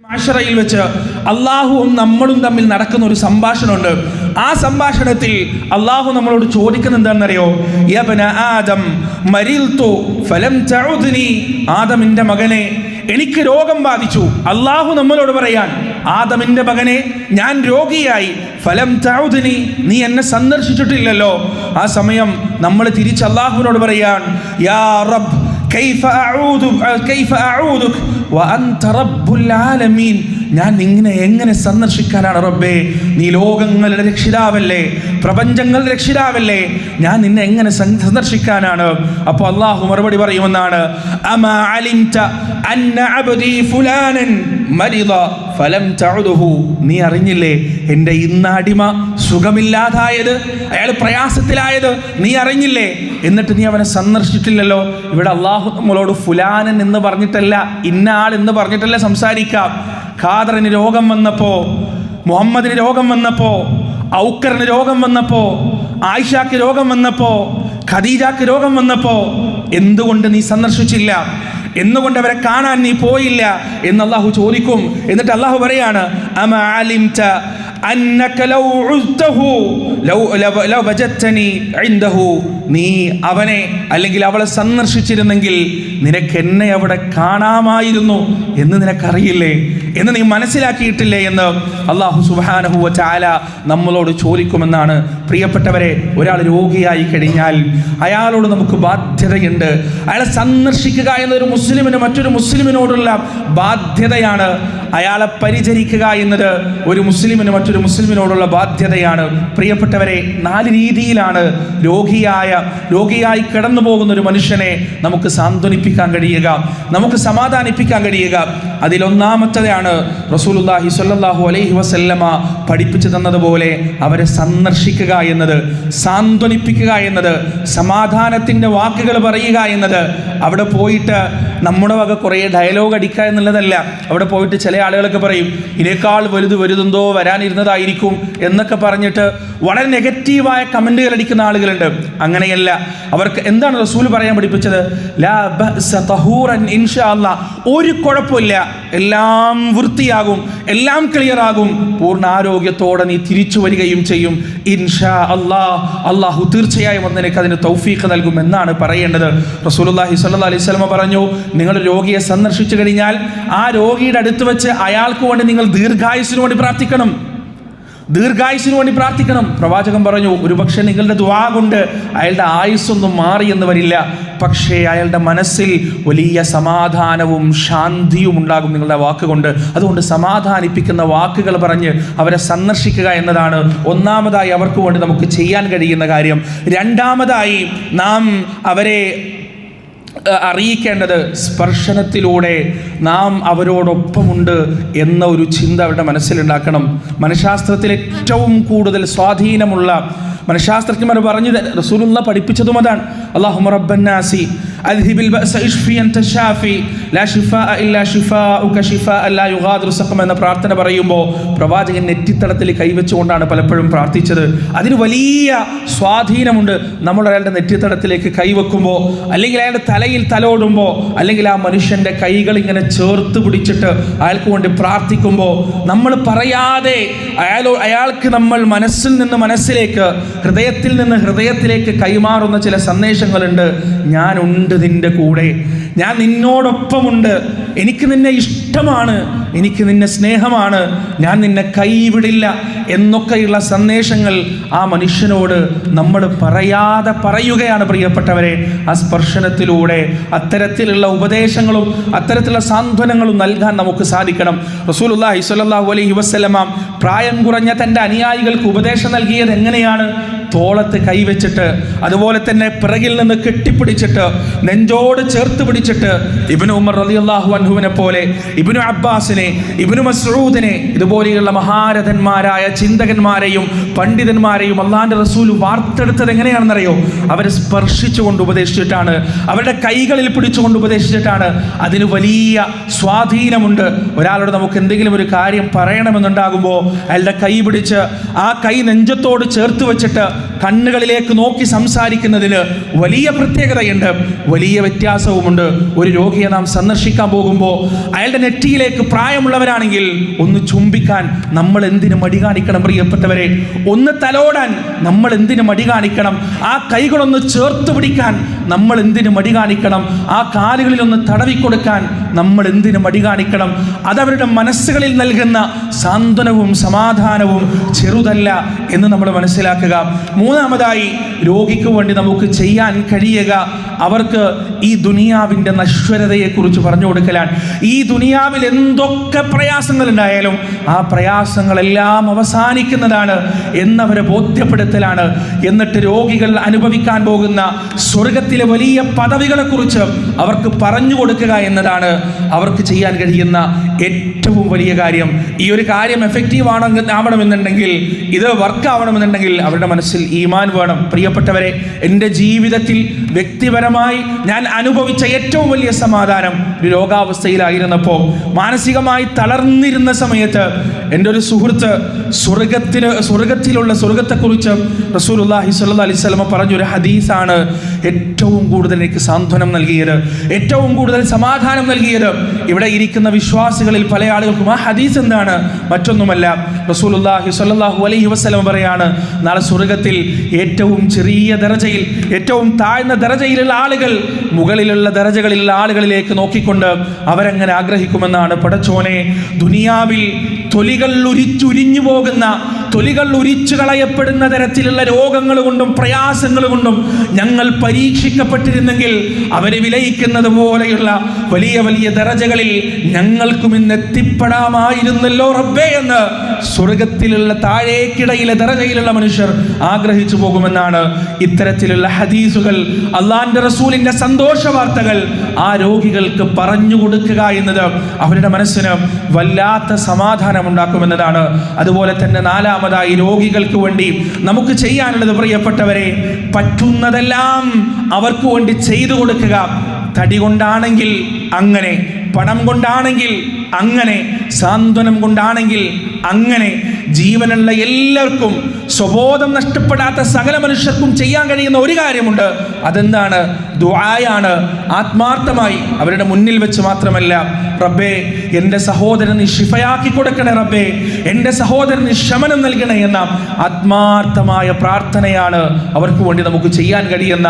മാശറയിൽ വെച്ച് അള്ളാഹുവും നമ്മളും തമ്മിൽ നടക്കുന്ന ഒരു സംഭാഷണമുണ്ട്. ആ സംഭാഷണത്തിൽ അള്ളാഹു നമ്മളോട് ചോദിക്കുന്നത് എന്താണെന്നറിയോ? യബ്ന ആദം മരിൽതു ഫലം തഉദ്നി. ആദമിന്റെ മകനെ, എനിക്ക് രോഗം ബാധിച്ചു. അള്ളാഹു നമ്മളോട് പറയാൻ, ആദമിന്റെ മകനെ, ഞാൻ രോഗിയായി, ഫലം തഉദ്നി, നീ എന്നെ സന്ദർശിച്ചിട്ടില്ലല്ലോ. ആ സമയം നമ്മൾ തിരിച്ച് അള്ളാഹുവിനോട് പറയാൻ, യാ റബ്ബ് കൈഫ അഊദുക വഅൻത റബ്ബുൽ ആലമീൻ. ഞാൻ നിന്നെ എങ്ങനെ സന്ദർശിക്കാനാണ് റബ്ബേ? നീ ലോകങ്ങളുടെ രക്ഷിതാവല്ലേ, പ്രപഞ്ചങ്ങളുടെ രക്ഷിതാവല്ലേ, ഞാൻ നിന്നെ എങ്ങനെ സന്ദർശിക്കാനാണ്? അപ്പോൾ അള്ളാഹു മറുപടി പറയുമെന്നാണ്, അമാ അലിംത അന്ന അബ്ദി ഫുലാനൻ മരിദ ഫലം തഉദുഹു. നീ അറിഞ്ഞില്ലേ എൻ്റെ ഇന്ന അടിമ സുഖമില്ലാതായത്, അയാൾ പ്രയാസത്തിലായത് നീ അറിഞ്ഞില്ലേ? എന്നിട്ട് നീ അവനെ സന്ദർശിച്ചിട്ടില്ലല്ലോ. ഇവിടെ അള്ളാഹു നമ്മളോട് ഫുലാനൻ എന്ന് പറഞ്ഞിട്ടല്ല, ഇന്ന ആൾ എന്ന് പറഞ്ഞിട്ടല്ല സംസാരിക്കാം. ഖാദറിന് രോഗം വന്നപ്പോ, മുഹമ്മദിന് രോഗം വന്നപ്പോ, ഔക്കറിന് രോഗം വന്നപ്പോ, ആയിഷാക്ക് രോഗം വന്നപ്പോ, ഖദീജാക്ക് രോഗം വന്നപ്പോ എന്തുകൊണ്ട് നീ സന്ദർശിച്ചില്ല? എന്നുകൊണ്ട് അവരെ കാണാൻ നീ പോയില്ല എന്ന് അള്ളാഹു ചോദിക്കും. എന്നിട്ട് അള്ളാഹു പറയാണ്, അമാ അലിംത അന്നക ലൗ ഉസ്തഹു ലൗ വജദ്തനി ഇൻദഹു. നീ അവനെ അല്ലെങ്കിൽ അവളെ സന്ദർശിച്ചിരുന്നെങ്കിൽ നിനക്ക് എന്നെ അവിടെ കാണാമായിരുന്നു എന്ന് നിനക്കറിയില്ലേ, എന്ന് നീ മനസ്സിലാക്കിയിട്ടില്ലേ എന്ന് അള്ളാഹു സുബ്ഹാനഹു വ തആല നമ്മളോട് ചോദിക്കുമെന്നാണ്. പ്രിയപ്പെട്ടവരെ, ഒരാൾ രോഗിയായി കഴിഞ്ഞാൽ അയാളോട് നമുക്ക് ബാധ്യതയുണ്ട്. അയാളെ സന്ദർശിക്കുക എന്നൊരു മുസ്ലിമിന് മറ്റൊരു മുസ്ലിമിനോടുള്ള ബാധ്യതയാണ്. അയാളെ പരിചരിക്കുക എന്നത് ഒരു മുസ്ലിമിന് മറ്റൊരു മുസ്ലിമിനോടുള്ള ബാധ്യതയാണ്. പ്രിയപ്പെട്ടവരെ, 4 രീതിയിലാണ് രോഗിയായി കടന്നു പോകുന്ന ഒരു മനുഷ്യനെ നമുക്ക് സാന്ത്വനിപ്പിക്കാൻ കഴിയുക, നമുക്ക് സമാധാനിപ്പിക്കാൻ കഴിയുക. അതിലൊന്നാമത്തേതാണ് റസൂലുള്ളാഹി സ്വല്ലല്ലാഹു അലൈഹി വസല്ലമ പഠിപ്പിച്ചു തന്നതുപോലെ അവരെ സന്ദർശിക്കുക എന്നത്, സാന്ത്വനിപ്പിക്കുക എന്നത്, സമാധാനത്തിൻ്റെ വാക്കുകൾ പറയുക എന്നത്. അവിടെ പോയിട്ട് നമ്മുടെ വക കുറേ ഡയലോഗ് അടിക്കുക എന്നുള്ളതല്ല. അവിടെ പോയിട്ട് ചില ആളുകളൊക്കെ പറയും, ഇതിനേക്കാൾ വലുതെന്തോ വരാനിരുന്നതായിരിക്കും എന്നൊക്കെ പറഞ്ഞിട്ട് വളരെ നെഗറ്റീവായ കമൻറ്റുകൾ അടിക്കുന്ന ആളുകളുണ്ട്. അങ്ങനെയല്ല. അവർക്ക് എന്താണ് റസൂൽ പറയാൻ പഠിപ്പിച്ചത്? ലാ ബഅസ തഹൂറൻ ഇൻഷാ അല്ലാഹ്. ഒരു കുഴപ്പമില്ല, എല്ലാം വൃത്തിയാകും, എല്ലാം ക്ലിയർ ആകും, പൂർണ്ണ ആരോഗ്യത്തോടെ നീ തിരിച്ചു വരികയും ചെയ്യും ഇൻഷാ അല്ലാഹ്. അള്ളാഹു തീർച്ചയായും നിനക്ക് അതിന് തൗഫീഖ് നൽകും എന്നാണ് പറയേണ്ടത്. റസൂലുള്ളാഹി സ്വല്ലല്ലാഹു അലൈഹി വസല്ലം പറഞ്ഞു, നിങ്ങൾ രോഗിയെ സന്ദർശിച്ചു കഴിഞ്ഞാൽ ആ രോഗിയുടെ അടുത്ത് വെച്ച് അയാൾക്ക് വേണ്ടി നിങ്ങൾ ദീർഘായുസ്സിന് വേണ്ടി പ്രാർത്ഥിക്കണം. പ്രവാചകൻ പറഞ്ഞു, ഒരുപക്ഷെ നിങ്ങളുടെ ദുആ കൊണ്ട് അയാളുടെ ആയുസ്സൊന്നും മാറിയെന്ന് വരില്ല, പക്ഷേ അയാളുടെ മനസ്സിൽ വലിയ സമാധാനവും ശാന്തിയും ഉണ്ടാകും നിങ്ങളുടെ വാക്കുകൊണ്ട്. അതുകൊണ്ട് സമാധാനിപ്പിക്കുന്ന വാക്കുകൾ പറഞ്ഞ് അവരെ സന്ദർശിക്കുക എന്നതാണ് ഒന്നാമതായി അവർക്ക് വേണ്ടി നമുക്ക് ചെയ്യാൻ കഴിയുന്ന കാര്യം. രണ്ടാമതായി നാം അവരെ അറിയിക്കേണ്ടത് സ്പർശനത്തിലൂടെ നാം അവരോടൊപ്പമുണ്ട് എന്ന ഒരു ചിന്ത അവരുടെ മനസ്സിലുണ്ടാക്കണം. മനഃശാസ്ത്രത്തിൽ ഏറ്റവും കൂടുതൽ സ്വാധീനമുള്ള മനഃശാസ്ത്രജ്ഞന്മാർ പറഞ്ഞു റസൂലുള്ളാഹി പഠിപ്പിച്ചതും അതാണ്. അല്ലാഹുമ്മ റബ്ബന്നാസി അദ്ഹിബിൽ ബഅസ ഇശ്ഫി അൻത ശാഫി ലാ ശിഫാഅ ഇല്ലാ ശിഫാഉക ശിഫാഅൻ ലാ യുഗാദിറു സഖമ എന്ന പ്രാർത്ഥന പറയുമ്പോൾ പ്രവാചകൻ നെറ്റിത്തടത്തിൽ കൈവച്ചുകൊണ്ടാണ് പലപ്പോഴും പ്രാർത്ഥിച്ചത്. അതിന് വലിയ സ്വാധീനമുണ്ട്. നമ്മൾ അയാളുടെ നെറ്റിത്തടത്തിലേക്ക് കൈവെക്കുമ്പോൾ, അല്ലെങ്കിൽ അയാളുടെ തലയിൽ തലോടുമ്പോൾ, അല്ലെങ്കിൽ ആ മനുഷ്യൻ്റെ കൈകൾ ഇങ്ങനെ ചേർത്ത് പിടിച്ചിട്ട് അയാൾക്ക് വേണ്ടി പ്രാർത്ഥിക്കുമ്പോൾ നമ്മൾ പറയാതെ അയാൾക്ക് നമ്മൾ മനസ്സിൽ നിന്ന് മനസ്സിലേക്ക്, ഹൃദയത്തിൽ നിന്ന് ഹൃദയത്തിലേക്ക് കൈമാറുന്ന ചില സന്ദേശങ്ങളുണ്ട്. ഞാനുണ്ട് നിന്റെ കൂടെ, ഞാൻ നിന്നോടൊപ്പമുണ്ട്, എനിക്ക് നിന്നെ ഇഷ്ടമാണ്, എനിക്ക് നിന്നെ സ്നേഹമാണ്, ഞാൻ നിന്നെ കൈവിടില്ല എന്നൊക്കെയുള്ള സന്ദേശങ്ങൾ ആ മനുഷ്യനോട് നമ്മൾ പറയാതെ പറയുകയാണ്. പ്രിയപ്പെട്ടവരെ, ആ സ്പർശനത്തിലൂടെ അത്തരത്തിലുള്ള ഉപദേശങ്ങളും അത്തരത്തിലുള്ള സാന്ത്വനങ്ങളും നൽകാൻ നമുക്ക് സാധിക്കണം. റസൂലുള്ളാഹി സ്വല്ലല്ലാഹു അലൈഹി വസല്ലമ പ്രായം കുറഞ്ഞ തൻ്റെ അനുയായികൾക്ക് ഉപദേശം നൽകിയത് എങ്ങനെയാണ്? തോളത്ത് കൈവച്ചിട്ട്, അതുപോലെ തന്നെ പിറകിൽ നിന്ന് കെട്ടിപ്പിടിച്ചിട്ട്, നെഞ്ചോട് ചേർത്ത് പിടിച്ചിട്ട്. ഇബ്നു ഉമർ റളിയല്ലാഹു അൻഹുവിനെ പോലെ, ഇബ്നു അബ്ബാസിനെ, ഇബ്നു മസ്ഊദിനെ, ഇതുപോലെയുള്ള മഹാരഥന്മാരായ ചിന്തകന്മാരെയും പണ്ഡിതന്മാരെയും അല്ലാഹുവിൻ്റെ റസൂൽ വാർത്തെടുത്തത് എങ്ങനെയാണെന്നറിയോ? അവരെ സ്പർശിച്ചുകൊണ്ട് ഉപദേശിച്ചിട്ടാണ്, അവരുടെ കൈകളിൽ പിടിച്ചുകൊണ്ട് ഉപദേശിച്ചിട്ടാണ്. അതിന് വലിയ സ്വാധീനമുണ്ട്. ഒരാളോട് നമുക്ക് എന്തെങ്കിലും ഒരു കാര്യം പറയണമെന്നുണ്ടാകുമ്പോൾ അയാളുടെ കൈ പിടിച്ച് ആ കൈ നെഞ്ചത്തോട് ചേർത്ത് വെച്ചിട്ട് കണ്ണുകളിലേക്ക് നോക്കി സംസാരിക്കുന്നതിന് വലിയ പ്രത്യേകതയുണ്ട്, വലിയ വ്യത്യാസവുമുണ്ട്. ഒരു രോഗിയെ നാം സന്ദർശിക്കാൻ പോകുമ്പോൾ അയാളുടെ നെറ്റിയിലേക്ക് പ്രായമുള്ളവരാണെങ്കിൽ ഒന്ന് ചുംബിക്കാൻ നമ്മൾ എന്തിനു മടി കാണിക്കണം പ്രിയപ്പെട്ടവരെ? ഒന്ന് തലോടാൻ നമ്മൾ എന്തിനു മടി കാണിക്കണം? ആ കൈകളൊന്ന് ചേർത്ത് പിടിക്കാൻ നമ്മൾ എന്തിനു മടി കാണിക്കണം? ആ കാലുകളിൽ ഒന്ന് തടവിക്കൊടുക്കാൻ നമ്മൾ എന്തിനു മടി കാണിക്കണം? അതവരുടെ മനസ്സുകളിൽ നൽകുന്ന സാന്ത്വനവും സമാധാനവും ചെറുതല്ല എന്ന് നമ്മൾ മനസ്സിലാക്കുക. മൂന്നാമതായി, രോഗിക്ക് വേണ്ടി നമുക്ക് ചെയ്യാൻ കഴിയുക അവർക്ക് ഈ ദുനിയാവിൻ്റെ നശ്വരതയെക്കുറിച്ച് പറഞ്ഞു കൊടുക്കലാണ്. ഈ ദുനിയാവിൽ എന്തൊക്കെ പ്രയാസങ്ങൾ ഉണ്ടായാലും ആ പ്രയാസങ്ങളെല്ലാം അവസാനിക്കുന്നതാണ് എന്നവരെ ബോധ്യപ്പെടുത്തലാണ്. എന്നിട്ട് രോഗികൾ അനുഭവിക്കാൻ പോകുന്ന സ്വർഗത്തിലെ വലിയ പദവികളെക്കുറിച്ച് അവർക്ക് പറഞ്ഞു കൊടുക്കുക എന്നതാണ് അവർക്ക് ചെയ്യാൻ കഴിയുന്ന ഏറ്റവും വലിയ കാര്യം. ഈ ഒരു കാര്യം എഫക്റ്റീവ് ആവണമെന്നുണ്ടെങ്കിൽ, ഇത് വർക്ക് ആവണമെന്നുണ്ടെങ്കിൽ അവരുടെ മനസ്സിൽ ഈമാൻ വേണം. പ്രിയപ്പെട്ടവരെ, എൻ്റെ ജീവിതത്തിൽ വ്യക്തിപരമായി ഞാൻ അനുഭവിച്ച ഏറ്റവും വലിയ സമാധാനം ഒരു രോഗാവസ്ഥയിലായിരുന്നപ്പോൾ, മാനസികമായി തളർന്നിരുന്ന സമയത്ത് എൻ്റെ ഒരു സുഹൃത്ത് സ്വർഗത്തിലുള്ള സ്വർഗത്തെക്കുറിച്ച് റസൂലുള്ളാഹി സ്വല്ലല്ലാഹി അലൈഹി വസല്ലം പറഞ്ഞൊരു ഹദീസാണ് ഏറ്റവും കൂടുതൽ എനിക്ക് സാന്ത്വനം നൽകിയത്, ഏറ്റവും കൂടുതൽ സമാധാനം നൽകിയത്. ഇവിടെ ഇരിക്കുന്ന വിശ്വാസികളിൽ പല ആളുകൾക്കും ആ ഹദീസ് എന്താണ്? മറ്റൊന്നുമല്ല, റസൂലുള്ളാഹി സ്വല്ലല്ലാഹു അലൈഹി വസല്ലം പറയാണ്, നാളെ സ്വർഗത്തിൽ ഏറ്റവും ചെറിയ ദറജയിൽ, ഏറ്റവും താഴ്ന്ന ദറജയിലുള്ള ആളുകൾ മുകളിലുള്ള ദറജകളിലുള്ള ആളുകളിലേക്ക് നോക്കിക്കൊണ്ട് അവരങ്ങനെ ആഗ്രഹിക്കുമെന്നാണ്. പടച്ചോനെ, ദുനിയാവിൽ തൊലികൾ ഉരിഞ്ഞു പോകുന്ന, തൊലികൾ ഉരിച്ചു കളയപ്പെടുന്ന തരത്തിലുള്ള രോഗങ്ങൾ കൊണ്ടും പ്രയാസങ്ങൾ കൊണ്ടും ഞങ്ങൾ പരീക്ഷിക്കപ്പെട്ടിരുന്നെങ്കിൽ അവരെ വിലയിക്കുന്നത് പോലെയുള്ള വലിയ വലിയ ദറജകളിൽ ഞങ്ങൾക്കും ഇന്ന് എത്തിപ്പെടാമായിരുന്നല്ലോ റബ്ബേ എന്ന് സ്വർഗത്തിലുള്ള താഴേക്കിടയിലെ ദറജയിലുള്ള മനുഷ്യർ ആഗ്രഹിച്ചു പോകുമെന്നാണ്. ഇത്തരത്തിലുള്ള ഹദീസുകൾ, അള്ളാന്റെ റസൂലിന്റെ സന്തോഷ വാർത്തകൾ ആ രോഗികൾക്ക് പറഞ്ഞു കൊടുക്കുക എന്നത് അവരുടെ മനസ്സിന് വല്ലാത്ത സമാധാനം ഉണ്ടാക്കുമെന്നതാണ്. അതുപോലെ തന്നെ നാലാമതായി, രോഗികൾക്ക് വേണ്ടി നമുക്ക് ചെയ്യാനുള്ളത് പ്രിയപ്പെട്ടവരെ, പറ്റുന്നതെല്ലാം അവർക്ക് വേണ്ടി ചെയ്തു കൊടുക്കുക. തടി കൊണ്ടാണെങ്കിൽ അങ്ങനെ, പണം കൊണ്ടാണെങ്കിൽ അങ്ങനെ, സാന്ത്വനം കൊണ്ടാണെങ്കിൽ അങ്ങനെ, ജീവനുള്ള എല്ലാവർക്കും, സ്വബോധം നഷ്ടപ്പെടാത്ത സകല മനുഷ്യർക്കും ചെയ്യാൻ കഴിയുന്ന ഒരു കാര്യമുണ്ട്. അതെന്താണ്? ദുആയാണ്. ആത്മാർത്ഥമായി അവരുടെ മുന്നിൽ വെച്ച് മാത്രമല്ല, റബ്ബേ എൻ്റെ സഹോദരന് ശിഫയാക്കി കൊടുക്കണേ, റബ്ബേ എൻ്റെ സഹോദരന് ശമനം നൽകണേ എന്ന ആത്മാർത്ഥമായ പ്രാർത്ഥനയാണ് അവർക്ക് വേണ്ടി നമുക്ക് ചെയ്യാൻ കഴിയുന്ന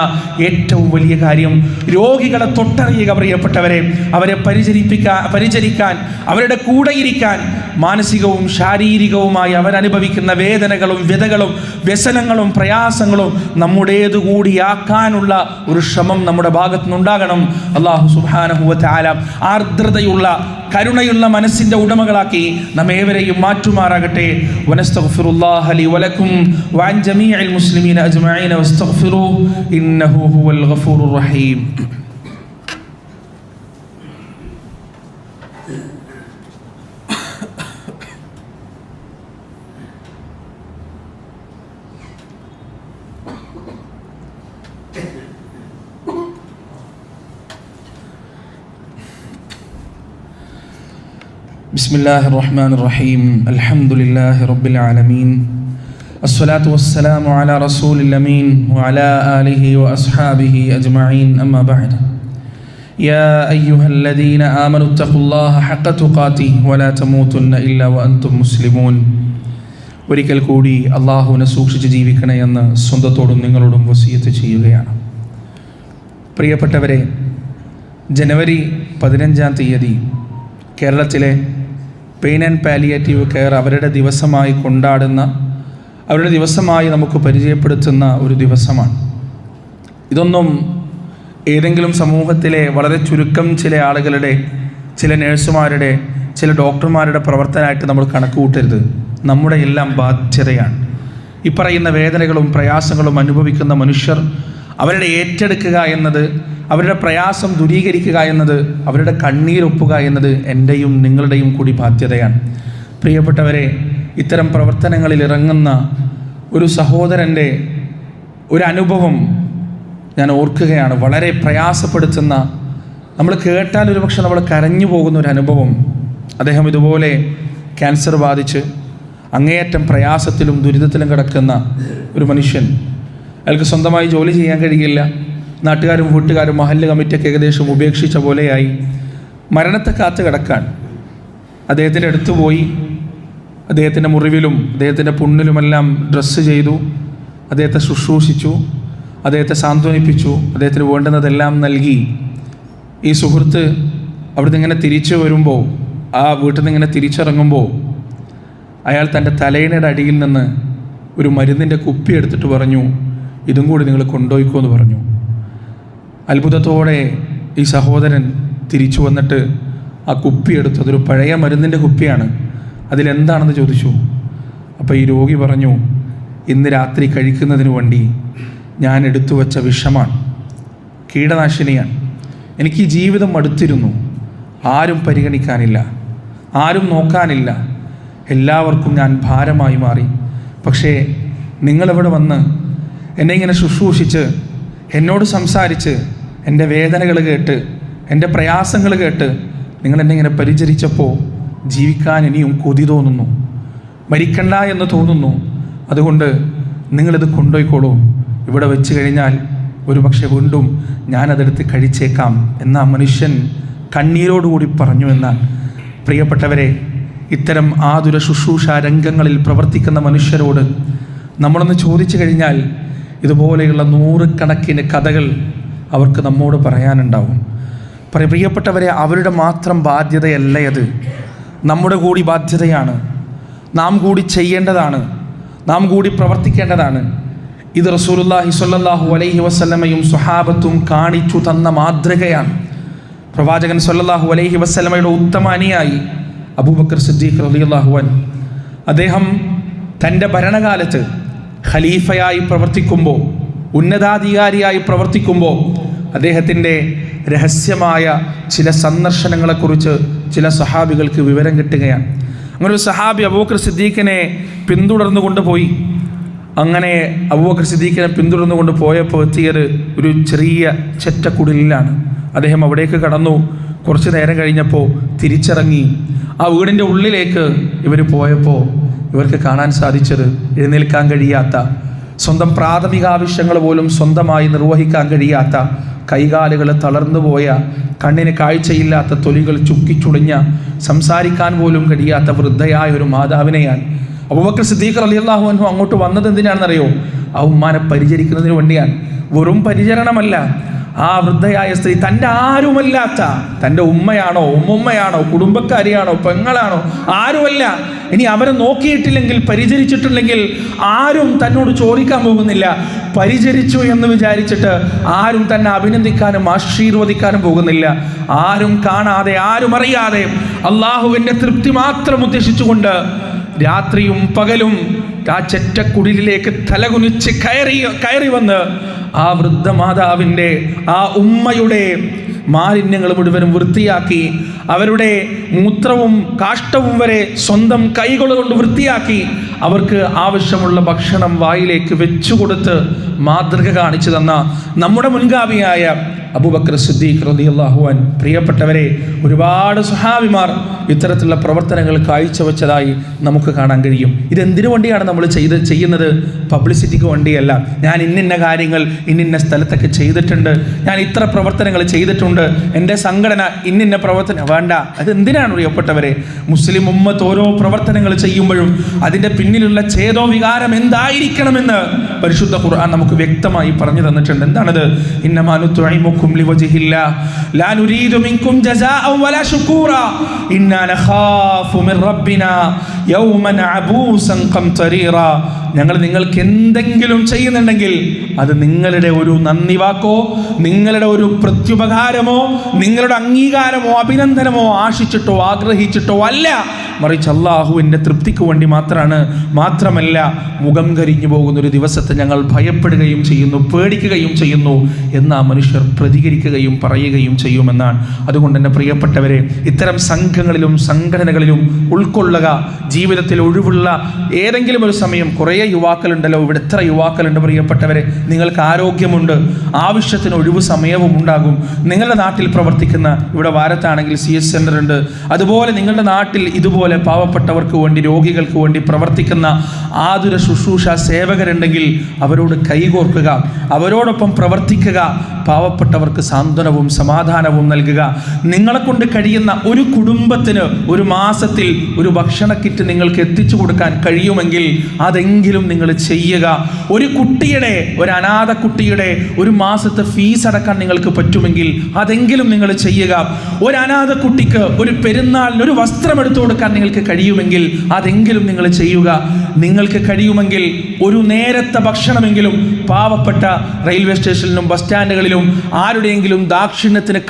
ഏറ്റവും വലിയ കാര്യം. രോഗികളെ തൊട്ടറിയുക പ്രിയപ്പെട്ടവരെ, അവരെ പരിചരിക്കാൻ, അവരുടെ കൂടെ ഇരിക്കാൻ, മാനസികവും ശാരീരികവുമായി അവരനുഭവിക്കുന്ന വേദനകളും വ്യതകളും വ്യസനങ്ങളും പ്രയാസങ്ങളും നമ്മുടേതുകൂടിയാക്കാനുള്ള ഒരു ശ്രമം നമ്മുടെ ഭാഗത്തു നിന്നുണ്ടാകണം. അല്ലാഹു സുബ്ഹാനഹു വ തആല ആർദ്രതയുള്ള, കരുണയുള്ള മനസ്സിന്റെ ഉടമകളാക്കി നമ്മേവരെയും മാറ്റുമാറാകട്ടെ. വനസ്തഗ്ഫിറുല്ലാഹ ലി വലക്കും വഅൻ ജമീഇൽ മുസ്ലിമീന അജ്മഈന വസ്തഗ്ഫിറൂഹു ഇന്നഹു ഹുവൽ ഗഫൂറുർ റഹീം. بسم الله الرحمن الرحيم الحمد لله رب العالمين الصلاة والسلام على رسول الأمين وعلى آله وأصحابه أجمعين أما بعد يا أيها الذين آمنوا اتقوا الله حق تقاته ولا تموتن إلا وأنتم مسلمون. ഒരിക്കൽ കൂടി അള്ളാഹുവിനെ സൂക്ഷിച്ച് ജീവിക്കണേ എന്ന് സ്വന്തത്തോടും നിങ്ങളോടും വസിയത്ത് ചെയ്യുകയാണ്. പ്രിയപ്പെട്ടവരെ, ജനുവരി 15 കേരളത്തിലെ പെയിൻ ആൻഡ് പാലിയേറ്റീവ് കെയർ അവരുടെ ദിവസമായി കൊണ്ടാടുന്ന, അവരുടെ ദിവസമായി നമുക്ക് പരിചയപ്പെടുത്തുന്ന ഒരു ദിവസമാണ്. ഇതൊന്നും ഏതെങ്കിലും സമൂഹത്തിലെ വളരെ ചുരുക്കം ചില ആളുകളുടെ, ചില നഴ്സുമാരുടെ, ചില ഡോക്ടർമാരുടെ പ്രവർത്തനമായിട്ട് നമ്മൾ കണക്ക് കൂട്ടരുത്. നമ്മുടെ എല്ലാം ബാധ്യതയാണ്. ഈ പറയുന്ന വേദനകളും പ്രയാസങ്ങളും അനുഭവിക്കുന്ന മനുഷ്യർ അവരുടെ ഏറ്റെടുക്കുക എന്നത്, അവരുടെ പ്രയാസം ദൂരീകരിക്കുക എന്നത്, അവരുടെ കണ്ണീരൊപ്പുക എന്നത് എൻ്റെയും നിങ്ങളുടെയും കൂടി ബാധ്യതയാണ്. പ്രിയപ്പെട്ടവരെ, ഇത്തരം പ്രവർത്തനങ്ങളിൽ ഇറങ്ങുന്ന ഒരു സഹോദരൻ്റെ ഒരു അനുഭവം ഞാൻ ഓർക്കുകയാണ്. വളരെ പ്രയാസപ്പെടുത്തുന്ന, നമ്മൾ കേട്ടാൽ ഒരുപക്ഷെ നമ്മൾ കരഞ്ഞു പോകുന്ന ഒരു അനുഭവം. അദ്ദേഹം ഇതുപോലെ ക്യാൻസർ ബാധിച്ച് അങ്ങേയറ്റം പ്രയാസത്തിലും ദുരിതത്തിലും കിടക്കുന്ന ഒരു മനുഷ്യൻ. അയാൾക്ക് സ്വന്തമായി ജോലി ചെയ്യാൻ കഴിയില്ല. നാട്ടുകാരും വീട്ടുകാരും മഹല്ല് കമ്മിറ്റിയൊക്കെ ഏകദേശം ഉപേക്ഷിച്ച പോലെയായി മരണത്തെ കാത്ത് കിടക്കാൻ. അദ്ദേഹത്തിൻ്റെ അടുത്ത് പോയി അദ്ദേഹത്തിൻ്റെ മുറിവിലും അദ്ദേഹത്തിൻ്റെ പുണ്ണിലുമെല്ലാം ഡ്രസ്സ് ചെയ്തു, അദ്ദേഹത്തെ ശുശ്രൂഷിച്ചു, അദ്ദേഹത്തെ സാന്ത്വനിപ്പിച്ചു, അദ്ദേഹത്തിന് വേണ്ടുന്നതെല്ലാം നൽകി. ഈ സുഹൃത്ത് അവിടുന്ന് ഇങ്ങനെ തിരിച്ചു വരുമ്പോൾ, ആ വീട്ടിൽ നിന്ന് ഇങ്ങനെ തിരിച്ചിറങ്ങുമ്പോൾ അയാൾ തൻ്റെ തലയിണയുടെ അടിയിൽ നിന്ന് ഒരു മരുന്നിൻ്റെ കുപ്പി എടുത്തിട്ട് പറഞ്ഞു, ഇതും കൂടി നിങ്ങൾ കൊണ്ടുപോയിക്കോ എന്ന് പറഞ്ഞു. അത്ഭുതത്തോടെ ഈ സഹോദരൻ തിരിച്ചു വന്നിട്ട് ആ കുപ്പി എടുത്തു. അതൊരു പഴയ മരുന്നിൻ്റെ കുപ്പിയാണ്. അതിലെന്താണെന്ന് ചോദിച്ചു. അപ്പോൾ ഈ രോഗി പറഞ്ഞു, ഇന്ന് രാത്രി കഴിക്കുന്നതിന് വേണ്ടി ഞാൻ എടുത്തു വച്ച വിഷമാണ്, കീടനാശിനിയാണ്. എനിക്ക് ഈ ജീവിതം മടുത്തിരുന്നു. ആരും പരിഗണിക്കാനില്ല, ആരും നോക്കാനില്ല, എല്ലാവർക്കും ഞാൻ ഭാരമായി മാറി. പക്ഷേ നിങ്ങളിവിടെ വന്ന് എന്നെ ഇങ്ങനെ ശുശ്രൂഷിച്ച്, എന്നോട് സംസാരിച്ച്, എൻ്റെ വേദനകൾ കേട്ട്, എൻ്റെ പ്രയാസങ്ങൾ കേട്ട് നിങ്ങളെന്നെ ഇങ്ങനെ പരിചരിച്ചപ്പോൾ ജീവിക്കാൻ ഇനിയും കൊതി തോന്നുന്നു, മരിക്കണ്ട എന്ന് തോന്നുന്നു. അതുകൊണ്ട് നിങ്ങളിത് കൊണ്ടുപോയിക്കോളൂ. ഇവിടെ വെച്ച് കഴിഞ്ഞാൽ ഒരു പക്ഷേ വീണ്ടും ഞാനതെടുത്ത് കഴിച്ചേക്കാം എന്ന് ആ മനുഷ്യൻ കണ്ണീരോടുകൂടി പറഞ്ഞു. എന്നാൽ പ്രിയപ്പെട്ടവരെ, ഇത്തരം ആതുര ശുശ്രൂഷ രംഗങ്ങളിൽ പ്രവർത്തിക്കുന്ന മനുഷ്യരോട് നമ്മളൊന്ന് ചോദിച്ചു കഴിഞ്ഞാൽ ഇതുപോലെയുള്ള നൂറുകണക്കിന് കഥകൾ അവർക്ക് നമ്മോട് പറയാനുണ്ടാവും. പ്രിയപ്പെട്ടവരെ, അവരുടെ മാത്രം ബാധ്യതയല്ല അത്, നമ്മുടെ കൂടി ബാധ്യതയാണ്. നാം കൂടി ചെയ്യേണ്ടതാണ്, നാം കൂടി പ്രവർത്തിക്കേണ്ടതാണ്. ഇത് റസൂലുള്ളാഹി സ്വല്ലല്ലാഹു അലൈഹി വസല്ലമയും സ്വഹാബത്തും കാണിച്ചു തന്ന മാതൃകയാണ്. പ്രവാചകൻ സ്വല്ലല്ലാഹു അലൈഹി വസല്ലമയുടെ ഉത്തമ അനുയായി അബൂബക്കർ സിദ്ദീഖ് റളിയല്ലാഹു അൻഹു, അദ്ദേഹം തൻ്റെ ഭരണകാലത്ത് ഖലീഫയായി പ്രവർത്തിക്കുമ്പോൾ, ഉന്നതാധികാരിയായി പ്രവർത്തിക്കുമ്പോൾ അദ്ദേഹത്തിൻ്റെ രഹസ്യമായ ചില സന്ദർശനങ്ങളെക്കുറിച്ച് ചില സഹാബികൾക്ക് വിവരം കിട്ടുകയാണ്. അങ്ങനെ ഒരു സഹാബി അബൂബക്കർ സിദ്ദീഖിനെ പിന്തുടർന്നു കൊണ്ടുപോയി. അങ്ങനെ അബൂബക്കർ സിദ്ദീഖിനെ പിന്തുടർന്നു കൊണ്ട് പോയപ്പോൾ എത്തിയത് ഒരു ചെറിയ ചെറ്റക്കുടിലാണ്. അദ്ദേഹം അവിടേക്ക് കടന്നു. കുറച്ച് നേരം കഴിഞ്ഞപ്പോൾ തിരിച്ചിറങ്ങി. ആ വീടിൻ്റെ ഉള്ളിലേക്ക് ഇവർ പോയപ്പോൾ ഇവർക്ക് കാണാൻ സാധിച്ചത് എഴുന്നേൽക്കാൻ കഴിയാത്ത, സ്വന്തം പ്രാഥമിക ആവശ്യങ്ങൾ പോലും സ്വന്തമായി നിർവഹിക്കാൻ കഴിയാത്ത, കൈകാലുകൾ തളർന്നു പോയ, കണ്ണിന് കാഴ്ചയില്ലാത്ത, തൊലികൾ ചുക്കിച്ചുളിഞ്ഞ, സംസാരിക്കാൻ പോലും കഴിയാത്ത വൃദ്ധയായ ഒരു മാതാവിനെയാണ്. അബൂബക്കർ സിദ്ദീഖ് റളിയല്ലാഹു അൻഹു അങ്ങോട്ട് വന്നത് എന്തിനാണെന്നറിയോ? ആ ഉമ്മാനെ പരിചരിക്കുന്നതിന് വേണ്ടിയാണ്. വെറും പരിചരണമല്ല. ആ വൃദ്ധയായ സ്ത്രീ തൻ്റെ ആരുമല്ലാത്ത, തൻ്റെ ഉമ്മയാണോ, ഉമ്മുമ്മയാണോ, കുടുംബക്കാരിയാണോ, പെങ്ങളാണോ, ആരുമല്ല. ഇനി അവരെ നോക്കിയിട്ടില്ലെങ്കിൽ, പരിചരിച്ചിട്ടില്ലെങ്കിൽ ആരും തന്നോട് ചോദിക്കാൻ പോകുന്നില്ല. പരിചരിച്ചു എന്ന് വിചാരിച്ചിട്ട് ആരും തന്നെ അഭിനന്ദിക്കാനും ആശീർവദിക്കാനും പോകുന്നില്ല. ആരും കാണാതെ, ആരും അറിയാതെ, അള്ളാഹുവിൻ്റെ തൃപ്തി മാത്രം ഉദ്ദേശിച്ചുകൊണ്ട് രാത്രിയും പകലും ആ ചെറ്റക്കുടിലേക്ക് തലകുനിച്ച് കയറി വന്ന് ആ വൃദ്ധമാതാവിൻ്റെ, ആ ഉമ്മയുടെ മാലിന്യങ്ങൾ മുഴുവനും വൃത്തിയാക്കി, അവരുടെ മൂത്രവും കാഷ്ടവും വരെ സ്വന്തം കൈകൾ കൊണ്ട് വൃത്തിയാക്കി, അവർക്ക് ആവശ്യമുള്ള ഭക്ഷണം വായിലേക്ക് വെച്ചുകൊടുത്ത് മാതൃക കാണിച്ചു തന്ന നമ്മുടെ മുൻഗാമിയായ അബൂബക്കർ സിദ്ദീഖ് റളിയല്ലാഹു അൻഹു. പ്രിയപ്പെട്ടവരെ, ഒരുപാട് സ്വഹാബിമാർ ഇത്തരത്തിലുള്ള പ്രവർത്തനങ്ങൾ കാഴ്ചവെച്ചതായി നമുക്ക് കാണാൻ കഴിയും. ഇതെന്തിനു വേണ്ടിയാണ് നമ്മൾ ചെയ്യുന്നത്? പബ്ലിസിറ്റിക്ക് വേണ്ടിയല്ല. ഞാൻ ഇന്നിന്ന കാര്യങ്ങൾ ഇന്നിന്ന സ്ഥലത്തൊക്കെ ചെയ്തിട്ടുണ്ട്, ഞാൻ ഇത്ര പ്രവർത്തനങ്ങൾ ചെയ്തിട്ടുണ്ട്, എൻ്റെ സംഘടന ഇന്നിന്ന പ്രവർത്തനം വേണ്ട. അതെന്തിനാണ് പ്രിയപ്പെട്ടവരെ? മുസ്ലിം ഉമ്മത്ത് ഓരോ പ്രവർത്തനങ്ങൾ ചെയ്യുമ്പോഴും അതിൻ്റെ പിന്നിലുള്ള ചേതോ വികാരം എന്തായിരിക്കണമെന്ന് പരിശുദ്ധ ഖുർആൻ നമുക്ക് വ്യക്തമായി പറഞ്ഞു തന്നിട്ടുണ്ട്. എന്താണത്? ഇന്നമാ നുത്ഇമുക്കും ലിവജ്ഹില്ലാഹ് ലാ നുരീദു മിൻകും ജസാഅൻ വലാ ശുകൂറാ ഇന്നാ നഖാഫു മിർ റബ്ബിനാ യൗമൻ അബൂസൻ ഖംതരീറാ. ഞങ്ങൾ നിങ്ങൾക്ക് എന്തെങ്കിലും ചെയ്യുന്നുണ്ടെങ്കിൽ അത് നിങ്ങളുടെ ഒരു നന്ദി വാക്കോ, നിങ്ങളുടെ ഒരു പ്രത്യുപകാരമോ, നിങ്ങളുടെ അംഗീകാരമോ അഭിനന്ദനമോ ആശിച്ചിട്ടോ ആഗ്രഹിച്ചിട്ടോ അല്ല, മറിച്ച് അള്ളാഹുവിൻ്റെ തൃപ്തിക്ക് വേണ്ടി മാത്രമല്ല മുഖം കരിഞ്ഞു പോകുന്ന ഒരു ദിവസത്തെ ഞങ്ങൾ ഭയപ്പെടുകയും ചെയ്യുന്നു, പേടിക്കുകയും ചെയ്യുന്നു എന്ന് ആ മനുഷ്യർ പ്രതികരിക്കുകയും പറയുകയും ചെയ്യുമെന്നാണ്. അതുകൊണ്ട് തന്നെ പ്രിയപ്പെട്ടവരെ, ഇത്തരം സംഘങ്ങളിലും സംഘടനകളിലും ഉൾക്കൊള്ളുക. ജീവിതത്തിൽ ഒഴിവുള്ള ഏതെങ്കിലും ഒരു സമയം, കുറേ യുവാക്കളുണ്ടല്ലോ ഇവിടെ, എത്ര യുവാക്കളുണ്ട് പ്രിയപ്പെട്ടവരെ. നിങ്ങൾക്ക് ആരോഗ്യമുണ്ട്, ആവശ്യത്തിന് ഒഴിവ് സമയവും ഉണ്ടാകും. നിങ്ങളുടെ നാട്ടിൽ പ്രവർത്തിക്കുന്ന, ഇവിടെ വാരത്താണെങ്കിൽ CS സെൻ്റർ ഉണ്ട്, അതുപോലെ നിങ്ങളുടെ നാട്ടിൽ ഇതുപോലെ പാവപ്പെട്ടവർക്ക് വേണ്ടി, രോഗികൾക്ക് വേണ്ടി പ്രവർത്തിക്കുന്ന ആതുര ശുശ്രൂഷ സേവകരുണ്ടെങ്കിൽ അവരോട് കൈകോർക്കുക, അവരോടൊപ്പം പ്രവർത്തിക്കുക. പാവപ്പെട്ടവർക്ക് സാന്ത്വനവും സമാധാനവും നൽകുക. നിങ്ങളെ കൊണ്ട് കഴിയുന്ന ഒരു കുടുംബത്തിന് ഒരു മാസത്തിൽ ഒരു ഭക്ഷണ കിറ്റ് നിങ്ങൾക്ക് എത്തിച്ചു കൊടുക്കാൻ കഴിയുമെങ്കിൽ അതെങ്കിലും നിങ്ങൾ ചെയ്യുക. ഒരു കുട്ടിയുടെ, ഒരു അനാഥ കുട്ടിയുടെ ഒരു മാസത്തെ ഫീസ് അടക്കാൻ നിങ്ങൾക്ക് പറ്റുമെങ്കിൽ അതെങ്കിലും നിങ്ങൾ ചെയ്യുക. ഒരു അനാഥ കുട്ടിക്ക് ഒരു പെരുന്നാളിന് ഒരു വസ്ത്രം എടുത്തു കൊടുക്കാൻ നിങ്ങൾക്ക് കഴിയുമെങ്കിൽ അതെങ്കിലും നിങ്ങൾ ചെയ്യുക. നിങ്ങൾക്ക് കഴിയുമെങ്കിൽ ഒരു നേരത്തെ ഭക്ഷണമെങ്കിലും പാവപ്പെട്ട റെയിൽവേ സ്റ്റേഷനിലും ബസ് സ്റ്റാൻഡുകളിലും ആരുടെയെങ്കിലും ദാക്ഷിണ്യത്തിന്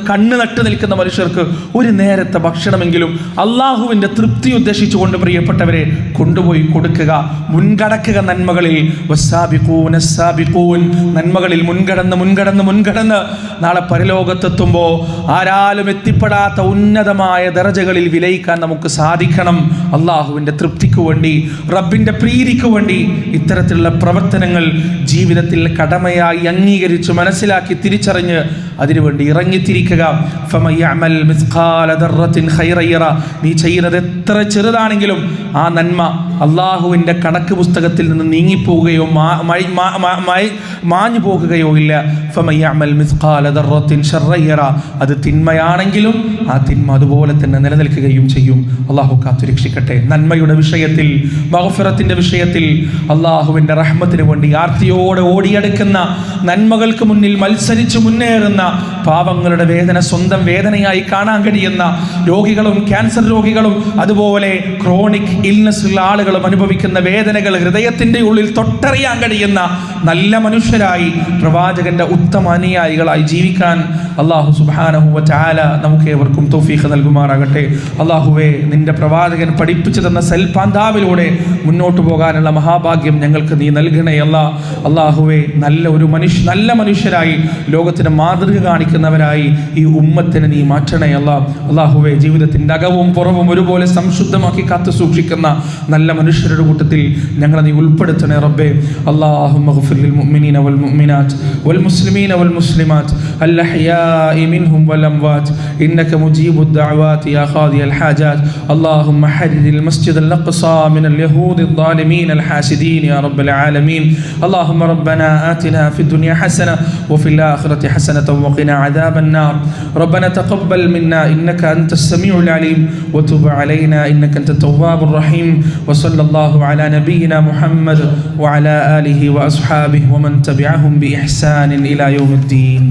കണ്ണ് നട്ട് നിൽക്കുന്ന മനുഷ്യർക്ക് ഒരു നേരത്തെ ഭക്ഷണമെങ്കിലും അള്ളാഹുവിൻ്റെ തൃപ്തി ഉദ്ദേശിച്ചുകൊണ്ട് പ്രിയപ്പെട്ടവരെ കൊണ്ടുപോയി കൊടുക്കുക. മുൻകടക്കുക നന്മകളിൽ. നന്മകളിൽ മുൻകടന്ന് നാളെ പരലോകത്തെത്തുമ്പോൾ ആരാലും എത്തിപ്പെടാത്ത ഉന്നതമായ ദറജകളിൽ വിലയിക്കാൻ നമുക്ക് സാധിക്കണം. അള്ളാഹുവിൻ്റെ തൃപ്തിക്ക് വേണ്ടി, റബ്ബിൻ്റെ പ്രീതിക്ക് വേണ്ടി ഇത്തരത്തിലുള്ള പ്രവർത്തനങ്ങൾ ജീവിതത്തിൽ കടമയായി അംഗീകരിച്ച് മനസ്സിലാക്കി തിരിച്ചറിഞ്ഞ് അതിനുവേണ്ടി ഇറങ്ങിത്തിരിക്കുക. നീ ചെയ്യുന്നത് എത്ര ചെറുതാണെങ്കിലും ആ നന്മ അള്ളാഹുവിൻ്റെ കണക്ക് പുസ്തകത്തിൽ നിന്ന് നീങ്ങിപ്പോവുകയോ മാഞ്ഞു പോകുകയോ ഇല്ല. അത് തിന്മയാണെങ്കിലും ആ തിന്മ അതുപോലെ തന്നെ നിലനിൽക്കുകയും ചെയ്യും. അള്ളാഹു കാത്തുരക്ഷിക്കട്ടെ. നന്മയുടെ വിഷയത്തിൽ, മഗ്ഫിറത്തിന്റെ വിഷയത്തിൽ, അള്ളാഹുവിൻ്റെ റഹ്മത്തിന് വേണ്ടി ആർത്തിയോടെ ഓടിയെടുക്കുന്ന, നന്മകൾക്ക് മുന്നിൽ മത്സരിച്ച് മുന്നേറുന്ന, പാവങ്ങളുടെ വേദന സ്വന്തം വേദനയായി കാണാൻ കഴിയുന്ന രോഗികളും ക്യാൻസർ രോഗികളും അതുപോലെ ക്രോണിക് ഇൽനെസ് ഉള്ള ആളുകളും അനുഭവിക്കുന്ന വേദനകൾ ഹൃദയത്തിൻ്റെ ഉള്ളിൽ തൊട്ടറിയാൻ കഴിയുന്ന നല്ല മനുഷ്യരായി, പ്രവാചകന്റെ ഉത്തമ അനുയായികളായി ജീവിക്കാൻ അള്ളാഹു സുബ്ഹാനഹു വ തആല നമുക്ക് ഏവർക്കും തൗഫീഖ് നൽകുമാറാകട്ടെ. അള്ളാഹുവേ, നിന്റെ പ്രവാചകൻ പഠിപ്പിച്ചു തന്ന സൽപാന്താവിലൂടെ മുന്നോട്ട് പോകാനുള്ള മഹാഭാഗ്യം ഞങ്ങൾക്ക് നീ നൽകണേ അള്ളാഹുവേ. നല്ല മനുഷ്യരായി ലോകത്തിന് മാതൃക കാണിക്കുന്നവരായി ഈ ഉമ്മത്തിനെ നീ മാറ്റണേ അള്ളാഹുവേ. ജീവിതത്തിൻ്റെ അകവും പുറവും ഒരുപോലെ സംശുദ്ധമാക്കി കാത്തു സൂക്ഷിക്കുന്ന നല്ല മനുഷ്യരുടെ കൂട്ടത്തിൽ ഞങ്ങളെ നീ ഉൾപ്പെടുത്തണേ റബ്ബേ. അല്ലാഹുമ്മ ഗ്ഫിർ ലിൽ മുഅ്മിനീന വൽ മുഅ്മിനാത്ത് വൽ മുസ്ലിമീന വൽ മുസ്ലിമാത്ത് അൽ അഹ്യാഇ മിൻഹും വൽ അംവാത്ത് ഇന്നക മുജീബുദ് ദഅവാതി യാ ഖാദിയൽ ഹാജാത്ത്. അല്ലാഹുമ്മ ഹരിരിൽ മസ്ജിദൽ അഖ്സാ മിനൽ യഹൂദിൽ ളാലിമീൻ അൽ ഹാസിദീൻ യാ റബ്ബൽ ആലമീൻ. അല്ലാഹുമ്മ റബ്ബനാ ആതിനാ ഫിദ് ദുനിയ ഹസന വഫിൽ ആഖിറതി ഹസനത വഖിനാ അദാബൻ നാർ. റബ്ബനാ തഖബ്ബൽ മിന്നാ ഇന്നക അൻതസ് സമീഉൽ അലീം വതുബ് അലൈനാ ഇന്നക അൻതത് തവ്വാബുർ റഹീം. വസല്ലല്ലാഹു അലാ നബിയിനാ മുഹമ്മദ് വഅലാ ആലിഹി വഅസ്ഹാബിഹി വമൻ തബിഅഹും ബിഇഹ്സാനിൻ ഇലാ യൗമിദ്ദീൻ.